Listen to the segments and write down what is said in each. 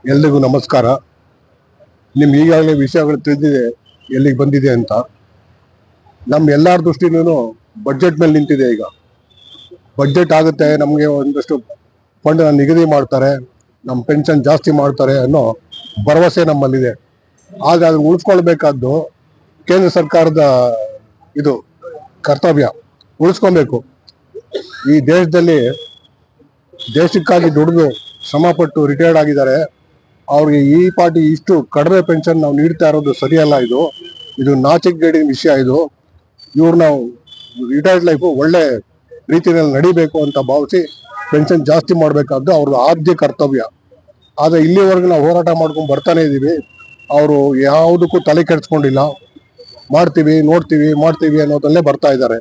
ಎಲ್ರಿಗೂ ನಮಸ್ಕಾರ. ನಿಮ್ಗೆ ಈಗಾಗಲೇ ವಿಷಯಗಳು ತಿಳಿದಿದೆ ಎಲ್ಲಿಗೆ ಬಂದಿದೆ ಅಂತ. ನಮ್ಮ ಎಲ್ಲರ ದೃಷ್ಟಿನೂ ಬಡ್ಜೆಟ್ ಮೇಲೆ ನಿಂತಿದೆ. ಈಗ ಬಡ್ಜೆಟ್ ಆಗುತ್ತೆ, ನಮಗೆ ಒಂದಷ್ಟು ಫಂಡ್ ನಿಗದಿ ಮಾಡ್ತಾರೆ, ನಮ್ಮ ಪೆನ್ಷನ್ ಜಾಸ್ತಿ ಮಾಡ್ತಾರೆ ಅನ್ನೋ ಭರವಸೆ ನಮ್ಮಲ್ಲಿದೆ. ಆಗ ಅದನ್ನು ಉಳಿಸ್ಕೊಳ್ಬೇಕಾದ್ದು ಕೇಂದ್ರ ಸರ್ಕಾರದ ಇದು ಕರ್ತವ್ಯ. ಉಳಿಸ್ಕೊಬೇಕು. ಈ ದೇಶಕ್ಕಾಗಿ ದುಡಿದು ಶ್ರಮಪಟ್ಟು ರಿಟೈರ್ಡ್ ಆಗಿದ್ದಾರೆ. ಅವ್ರಿಗೆ ಈ ಪಾರ್ಟಿ ಇಷ್ಟು ಕಡಿಮೆ ಪೆನ್ಷನ್ ನಾವು ನೀಡ್ತಾ ಇರೋದು ಸರಿಯಲ್ಲ. ಇದು ನಾಚಿಕೆಗೇಡಿನ ವಿಷಯ. ಇವ್ರು ನಾವು ರಿಟೈರ್ಡ್ ಲೈಫು ಒಳ್ಳೆ ರೀತಿಯಲ್ಲಿ ನಡಿಬೇಕು ಅಂತ ಭಾವಿಸಿ ಪೆನ್ಷನ್ ಜಾಸ್ತಿ ಮಾಡಬೇಕಾದ್ದು ಅವ್ರದ್ದು ಆದ್ಯ ಕರ್ತವ್ಯ. ಆದರೆ ಇಲ್ಲಿವರೆಗೂ ನಾವು ಹೋರಾಟ ಮಾಡ್ಕೊಂಡು ಬರ್ತಾನೆ ಇದ್ದೀವಿ. ಅವರು ಯಾವುದಕ್ಕೂ ತಲೆ ಕೆಡಿಸ್ಕೊಂಡಿಲ್ಲ. ಮಾಡ್ತೀವಿ, ನೋಡ್ತೀವಿ, ಮಾಡ್ತೀವಿ ಅನ್ನೋದಲ್ಲೇ ಬರ್ತಾ ಇದ್ದಾರೆ.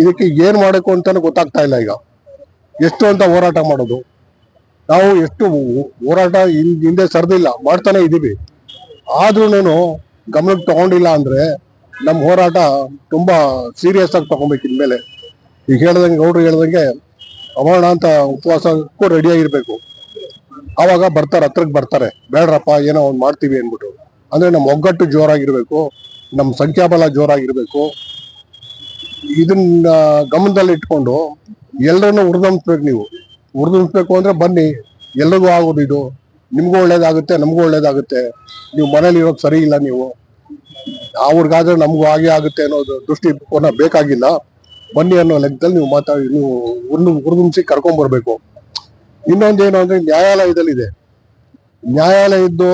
ಇದಕ್ಕೆ ಏನು ಮಾಡಬೇಕು ಅಂತಾನು ಗೊತ್ತಾಗ್ತಾ ಇಲ್ಲ. ಈಗ ಎಷ್ಟು ಅಂತ ಹೋರಾಟ ಮಾಡೋದು? ನಾವು ಎಷ್ಟು ಹೋರಾಟ ಹಿಂದೆ ಸರಿದಿಲ್ಲ, ಮಾಡ್ತಾನೆ ಇದ್ದೀವಿ. ಆದ್ರೂ ಗಮನಕ್ಕೆ ತಗೊಂಡಿಲ್ಲ ಅಂದ್ರೆ ನಮ್ಮ ಹೋರಾಟ ತುಂಬಾ ಸೀರಿಯಸ್ ಆಗಿ ತಗೊಬೇಕು. ಇನ್ಮೇಲೆ ಈಗ ಗೌಡ್ರು ಹೇಳ್ದಂಗೆ ಅಮರಣ ಅಂತ ಉಪವಾಸಕ್ಕೂ ರೆಡಿಯಾಗಿರ್ಬೇಕು. ಆವಾಗ ಬರ್ತಾರೆ, ಹತ್ರಕ್ಕೆ ಬರ್ತಾರೆ. ಬೇಡ್ರಪ್ಪ ಏನೋ ಒಂದು ಮಾಡ್ತೀವಿ ಅಂದ್ಬಿಟ್ಟು. ಅಂದ್ರೆ ನಮ್ಮ ಒಗ್ಗಟ್ಟು ಜೋರಾಗಿರ್ಬೇಕು, ನಮ್ಮ ಸಂಖ್ಯಾಬಲ ಜೋರಾಗಿರ್ಬೇಕು. ಇದನ್ನ ಗಮನದಲ್ಲಿ ಇಟ್ಕೊಂಡು ಎಲ್ಲರನ್ನು ಉರ್ದಂಬಿಸ್ಬೇಕು. ನೀವು ಉರ್ದಂಬಿಸ್ಬೇಕು ಅಂದ್ರೆ ಬನ್ನಿ, ಎಲ್ರಿಗೂ ಆಗೋದು ಇದು. ನಿಮ್ಗೂ ಒಳ್ಳೇದಾಗುತ್ತೆ, ನಮಗೂ ಒಳ್ಳೇದಾಗುತ್ತೆ. ನೀವು ಮನೇಲಿ ಇರೋದು ಸರಿ ಇಲ್ಲ. ನೀವು ಅವ್ರಿಗಾದ್ರೆ ನಮಗೂ ಹಾಗೆ ಆಗುತ್ತೆ ಅನ್ನೋದು ದೃಷ್ಟಿಕೋನ ಬೇಕಾಗಿಲ್ಲ. ಬನ್ನಿ ಅನ್ನೋ ಲೆಕ್ಕದಲ್ಲಿ ನೀವು ಉರ್ದುಂಬಿಸಿ ಕರ್ಕೊಂಡ್ಬರ್ಬೇಕು. ಇನ್ನೊಂದೇನು ಅಂದ್ರೆ ನ್ಯಾಯಾಲಯದಲ್ಲಿದೆ. ನ್ಯಾಯಾಲಯದ್ದು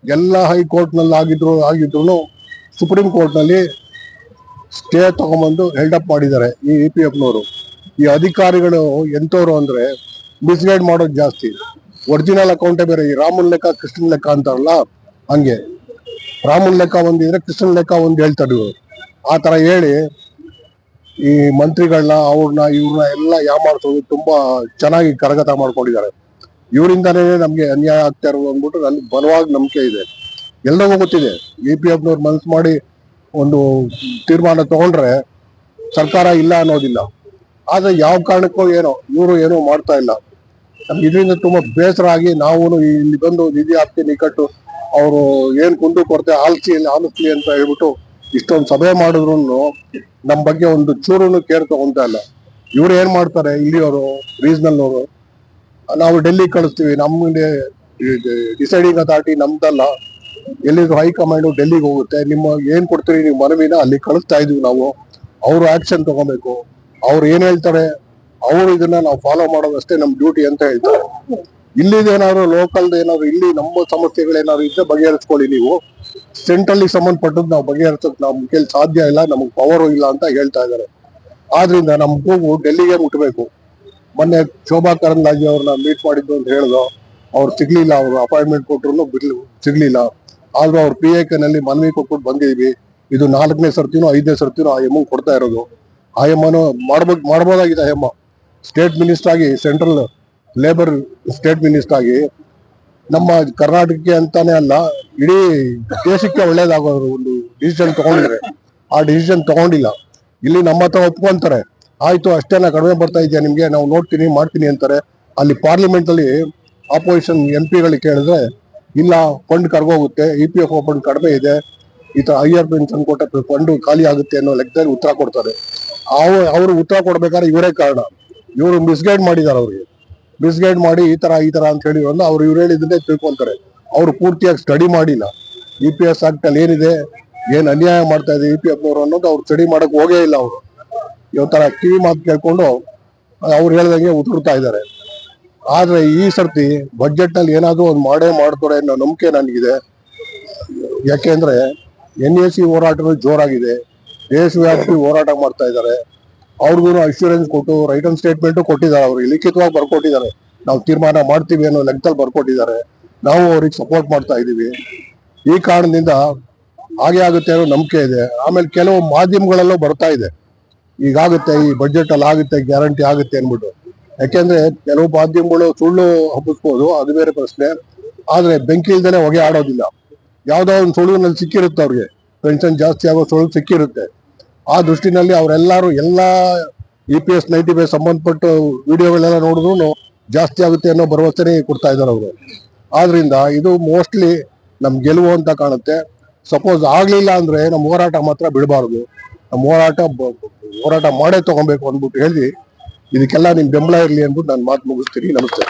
ಎಲ್ಲ ಹೈಕೋರ್ಟ್ ನಲ್ಲಿ ಆಗಿದ್ರು ಸುಪ್ರೀಂ ಕೋರ್ಟ್ ನಲ್ಲಿ ಸ್ಟೇ ತಗೊಂಡ್ಬಂದು ಹೆಲ್ಡಪ್ ಮಾಡಿದ್ದಾರೆ ಈ EPF ಈ ಅಧಿಕಾರಿಗಳು. ಎಂತವ್ರು ಅಂದ್ರೆ ಮಿಸ್ಗೈಡ್ ಮಾಡೋದು ಜಾಸ್ತಿ. ಒರಿಜಿನಲ್ ಅಕೌಂಟೇ ಬೇರೆ. ಈ ರಾಮನ್ ಲೆಕ್ಕ ಕೃಷ್ಣನ್ ಲೆಕ್ಕ ಅಂತಾರಲ್ಲ, ಹಂಗೆ ರಾಮನ್ ಲೆಕ್ಕ ಒಂದಿದ್ರೆ ಕೃಷ್ಣನ್ ಲೆಕ್ಕ ಒಂದು ಹೇಳ್ತಾರೆ ಇವರು. ಆ ತರ ಹೇಳಿ ಈ ಮಂತ್ರಿಗಳನ್ನ ಇವ್ರನ್ನ ಎಲ್ಲ ಯಾಮಾಡ್ಸೋದು ತುಂಬಾ ಚೆನ್ನಾಗಿ ಕರಗತ ಮಾಡ್ಕೊಂಡಿದ್ದಾರೆ. ಇವರಿಂದಾನೇ ನಮ್ಗೆ ಅನ್ಯಾಯ ಆಗ್ತಾ ಇರೋದು ಅಂದ್ಬಿಟ್ಟು ನನ್ಗೆ ಬಲವಾಗಿ ನಂಬಿಕೆ ಇದೆ. ಎಲ್ಲರಿಗೂ ಗೊತ್ತಿದೆ. EPF ಮನಸ್ಸು ಮಾಡಿ ಒಂದು ತೀರ್ಮಾನ ತಗೊಂಡ್ರೆ ಸರ್ಕಾರ ಇಲ್ಲ ಅನ್ನೋದಿಲ್ಲ. ಆದ್ರೆ ಯಾವ ಕಾರಣಕ್ಕೂ ಇವರು ಏನೋ ಮಾಡ್ತಾ ಇಲ್ಲ. ನಮ್ಗೆ ಇದರಿಂದ ತುಂಬಾ ಬೇಸರ ಆಗಿ ನಾವು ಇಲ್ಲಿ ಬಂದು ನಿಧಿ ಆಪ್ತಿ ನಿಕಟ್ಟು ಅವರು ಏನ್ ಕುಂದು ಕೊರತೆ ಆಲಿಸ್ಲಿ ಅಂತ ಹೇಳ್ಬಿಟ್ಟು ಇಷ್ಟೊಂದು ಸಭೆ ಮಾಡಿದ್ರು ನಮ್ಮ ಬಗ್ಗೆ ಒಂದು ಚೂರು ಕೇರ್ ತಗೊಂತ ಇಲ್ಲ. ಇವ್ರು ಏನ್ ಮಾಡ್ತಾರೆ, ಇಲ್ಲಿಯವರು ರೀಜನಲ್ ಅವರು, ನಾವು ಡೆಲ್ಲಿ ಕಳಿಸ್ತೀವಿ, ನಮ್ಗೆ ಡಿಸೈಡಿಂಗ್ ಅಥಾರಿಟಿ ನಮ್ದಲ್ಲ, ಎಲ್ಲಿದ್ರು ಹೈಕಮಾಂಡ್ ಡೆಲ್ಲಿಗೆ ಹೋಗುತ್ತೆ. ನಿಮ್ಮ ಏನ್ ಕೊಡ್ತೀರಿ ನೀವು ಮನವಿನ ಅಲ್ಲಿ ಕಳಿಸ್ತಾ ಇದೀವಿ ನಾವು. ಅವರು ಆಕ್ಷನ್ ತಗೋಬೇಕು. ಅವ್ರು ಏನ್ ಹೇಳ್ತಾರೆ ಅವರು ಇದನ್ನ ನಾವು ಫಾಲೋ ಮಾಡೋದಷ್ಟೇ ನಮ್ ಡ್ಯೂಟಿ ಅಂತ ಹೇಳ್ತಾರೆ. ಇಲ್ಲಿದೇನಾದ್ರು ಲೋಕಲ್ ಏನಾದ್ರು ಇಲ್ಲಿ ನಮ್ಮ ಸಮಸ್ಯೆಗಳೇನಾದ್ರು ಇದ್ರೆ ಬಗೆಹರಿಸ್ಕೊಳ್ಳಿ. ನೀವು ಸೆಂಟ್ರಲ್ ಸಂಬಂಧಪಟ್ಟದ್ದು ನಾವು ಬಗೆಹರಿಸೋಕೆ ನಮ್ಮ ಕೈಲಿ ಸಾಧ್ಯ ಇಲ್ಲ, ನಮಗ್ ಪವರ್ ಇಲ್ಲ ಅಂತ ಹೇಳ್ತಾ ಇದ್ದಾರೆ. ಆದ್ರಿಂದ ನಮ್ ಕೂಗು ಡೆಲ್ಲಿಗೆ ಮುಟ್ಬೇಕು. ಮೊನ್ನೆ ಶೋಭಾ ಕರಂದ್ಲಾಜೆ ಅವ್ರನ್ನ ಮೀಟ್ ಮಾಡಿದ್ದು ಅಂತ ಹೇಳಿದ್ರು. ಅವ್ರು ಸಿಗ್ಲಿಲ್ಲ. ಅವ್ರು ಅಪಾಯಿಂಟ್ಮೆಂಟ್ ಕೊಟ್ರು ಸಿಗ್ಲಿಲ್ಲ. ಆದ್ರೂ ಅವ್ರ PAK ನಲ್ಲಿ ಮನವಿ ಕೊಟ್ಬಿಟ್ಟು ಬಂದಿದ್ವಿ. ಇದು 4ನೇ ಸರ್ತಿನೋ 5ನೇ ಸರ್ತಿನೋ ಆ ಎಮ್ಮಂಗ್ ಕೊಡ್ತಾ ಇರೋದು. ಆ ಎಮ್ಮನು ಮಾಡ್ಬೋದಾಗಿದೆ. ಆ ಎಮ್ಮ ಸ್ಟೇಟ್ ಮಿನಿಸ್ಟರ್ ಆಗಿ, ಸೆಂಟ್ರಲ್ ಲೇಬರ್ ಸ್ಟೇಟ್ ಮಿನಿಸ್ಟರ್ ಆಗಿ ನಮ್ಮ ಕರ್ನಾಟಕಕ್ಕೆ ಅಂತಾನೆ ಅಲ್ಲ ಇಡೀ ದೇಶಕ್ಕೆ ಒಳ್ಳೇದಾಗೋರು ಒಂದು ಡಿಸಿಷನ್ ತಗೊಂಡಿದ್ರೆ ಆ ಡಿಸಿಷನ್ ತಗೊಂಡಿಲ್ಲ. ಇಲ್ಲಿ ನಮ್ಮ ಹತ್ರ ಒಪ್ಕೊಂತಾರೆ, ಆಯ್ತು ಅಷ್ಟೇನ ಕಡಿಮೆ ಬರ್ತಾ ಇದೆಯಾ ನಿಮ್ಗೆ, ನಾವು ನೋಡ್ತೀನಿ ಮಾಡ್ತೀನಿ ಅಂತಾರೆ. ಅಲ್ಲಿ ಪಾರ್ಲಿಮೆಂಟ್ ಅಲ್ಲಿ ಆಪೋಸಿಷನ್ MP ಕೇಳಿದ್ರೆ ಇಲ್ಲ, ಫಂಡ್ ಕರ್ಗೋಗುತ್ತೆ, EPF ಫಂಡ್ ಕಡಿಮೆ ಇದೆ, ಈ ತರ ಹೈಯರ್ ಪೆನ್ಷನ್ ಕೊಟ್ಟ ಫಂಡ್ ಖಾಲಿ ಆಗುತ್ತೆ ಅನ್ನೋ ಲೆಕ್ಕದಲ್ಲಿ ಉತ್ತರ ಕೊಡ್ತಾರೆ. ಅವರು ಉತ್ತರ ಕೊಡ್ಬೇಕಾದ್ರೆ ಇವರೇ ಕಾರಣ. ಇವರು ಮಿಸ್ಗೈಡ್ ಮಾಡಿದ್ದಾರೆ. ಅವ್ರಿಗೆ ಮಿಸ್ಗೈಡ್ ಮಾಡಿ ಈ ತರ ಅಂತ ಹೇಳಿ ಇವ್ರು ಹೇಳಿದ್ರೆ ತಿಳ್ಕೊಂತಾರೆ. ಅವ್ರು ಪೂರ್ತಿಯಾಗಿ ಸ್ಟಡಿ ಮಾಡಿಲ್ಲ. EPS ಆಕ್ಟ್ ಅಲ್ಲಿ ಏನಿದೆ, ಏನ್ ಅನ್ಯಾಯ ಮಾಡ್ತಾ ಇದೆ EPF ಅನ್ನೋದು ಅವ್ರು ಸ್ಟಡಿ ಮಾಡಕ್ ಹೋಗೇ ಇಲ್ಲ. ಅವರು ಇವತ್ತರ ಕಿವಿ ಮಾತು ಕೇಳ್ಕೊಂಡು ಅವ್ರು ಹೇಳ್ದಂಗೆ ಉತ್ತರ್ತಾ ಇದ್ದಾರೆ. ಆದ್ರೆ ಈ ಸರ್ತಿ ಬಜೆಟ್ ನಲ್ಲಿ ಏನಾದ್ರು ಒಂದು ಮಾಡ್ತಾರೆ ಅನ್ನೋ ನಂಬಿಕೆ ನನಗಿದೆ. ಯಾಕೆಂದ್ರೆ NAC ಹೋರಾಟ ಜೋರಾಗಿದೆ. ದೇಶವ್ಯಾಪಿ ಹೋರಾಟ ಮಾಡ್ತಾ ಇದ್ದಾರೆ. ಅವ್ರಿಗೂ ಅಶ್ಯೂರೆನ್ಸ್ ಕೊಟ್ಟು ರೈಟನ್ ಸ್ಟೇಟ್ಮೆಂಟ್ ಕೊಟ್ಟಿದ್ದಾರೆ. ಅವ್ರಿಗೆ ಲಿಖಿತವಾಗಿ ಬರ್ಕೊಟ್ಟಿದ್ದಾರೆ. ನಾವು ತೀರ್ಮಾನ ಮಾಡ್ತೀವಿ ಅನ್ನೋ ಲೆಕ್ಕದಲ್ಲಿ ಬರ್ಕೊಟ್ಟಿದ್ದಾರೆ. ನಾವು ಅವ್ರಿಗೆ ಸಪೋರ್ಟ್ ಮಾಡ್ತಾ ಇದೀವಿ. ಈ ಕಾರಣದಿಂದ ಹಾಗೆ ಆಗುತ್ತೆ ಅನ್ನೋ ನಂಬಿಕೆ ಇದೆ. ಆಮೇಲೆ ಕೆಲವು ಮಾಧ್ಯಮಗಳಲ್ಲೂ ಬರ್ತಾ ಇದೆ, ಈಗಾಗುತ್ತೆ, ಈ ಬಜೆಟ್ ಅಲ್ಲಿ ಆಗುತ್ತೆ, ಗ್ಯಾರಂಟಿ ಆಗುತ್ತೆ ಅನ್ಬಿಟ್ಟು. ಯಾಕೆಂದ್ರೆ ಕೆಲವು ಮಾಧ್ಯಮಗಳು ಸುಳ್ಳು ಹಬ್ಬಿಸ್ಬೋದು, ಅದು ಬೇರೆ ಪ್ರಶ್ನೆ. ಆದ್ರೆ ಬೆಂಕಿ ಇಲ್ದೇನೆ ಹೊಗೆ ಆಡೋದಿಲ್ಲ. ಯಾವ್ದೋ ಒಂದು ಸುಳ್ಳಿನಲ್ಲಿ ಸಿಕ್ಕಿರುತ್ತೆ, ಅವ್ರಿಗೆ ಪೆನ್ಷನ್ ಜಾಸ್ತಿ ಆಗೋ ಸುಳ್ಳು ಸಿಕ್ಕಿರುತ್ತೆ. ಆ ದೃಷ್ಟಿನಲ್ಲಿ ಅವರೆಲ್ಲರೂ ಎಲ್ಲಾ EPS 90 ಸಂಬಂಧಪಟ್ಟ ವಿಡಿಯೋಗಳೆಲ್ಲ ನೋಡಿದ್ರು ಜಾಸ್ತಿ ಆಗುತ್ತೆ ಅನ್ನೋ ಭರವಸೆನೇ ಕೊಡ್ತಾ ಇದ್ದಾರೆ ಅವರು. ಆದ್ರಿಂದ ಇದು ಮೋಸ್ಟ್ಲಿ ನಮ್ ಗೆಲುವು ಅಂತ ಕಾಣುತ್ತೆ. ಸಪೋಸ್ ಆಗ್ಲಿಲ್ಲ ಅಂದ್ರೆ ನಮ್ಮ ಹೋರಾಟ ಮಾತ್ರ ಬಿಡಬಾರ್ದು. ನಮ್ಮ ಹೋರಾಟ ಮಾಡೇ ತಗೊಬೇಕು ಅಂದ್ಬಿಟ್ಟು ಹೇಳಿ ಇದಕ್ಕೆಲ್ಲ ನಿಮ್ ಬೆಂಬಲ ಇರ್ಲಿ ಅಂದ್ಬಿಟ್ಟು ನಾನು ಮಾತು ಮುಗಿಸ್ತೀನಿ. ನಮಸ್ತೆ.